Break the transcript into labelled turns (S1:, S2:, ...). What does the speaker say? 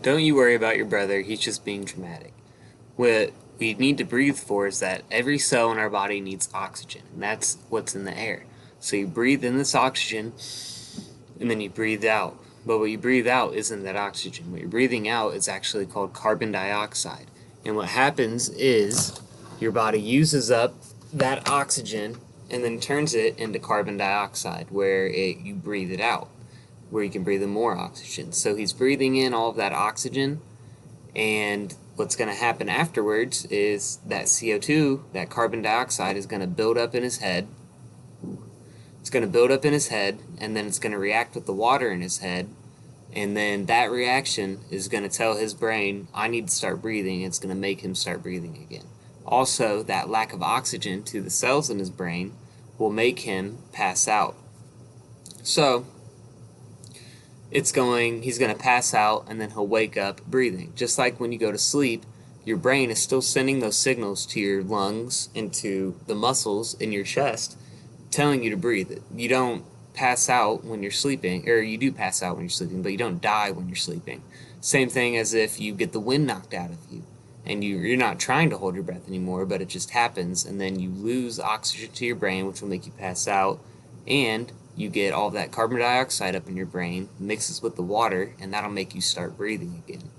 S1: Don't you worry about your brother, he's just being dramatic. What we need to breathe for is that every cell in our body needs oxygen, and that's what's in the air. So you breathe in this oxygen, and then you breathe out. But what you breathe out isn't that oxygen. What you're breathing out is actually called carbon dioxide. And what happens is your body uses up that oxygen and then turns it into carbon dioxide, where you breathe it out, where you can breathe in more oxygen. So he's breathing in all of that oxygen, and what's going to happen afterwards is that CO2, that carbon dioxide, is going to build up in his head. It's going to build up in his head, and then it's going to react with the water in his head. And then that reaction is going to tell his brain, I need to start breathing. It's going to make him start breathing again. Also, that lack of oxygen to the cells in his brain will make him pass out. So, he's going to pass out, and then he'll wake up breathing. Just like when you go to sleep, your brain is still sending those signals to your lungs and to the muscles in your chest, telling you to breathe. You don't pass out when you're sleeping, or you do pass out when you're sleeping, but you don't die when you're sleeping. Same thing as if you get the wind knocked out of you, and you're not trying to hold your breath anymore, but it just happens, and then you lose oxygen to your brain, which will make you pass out, and you get all that carbon dioxide up in your brain, mixes with the water, and that'll make you start breathing again.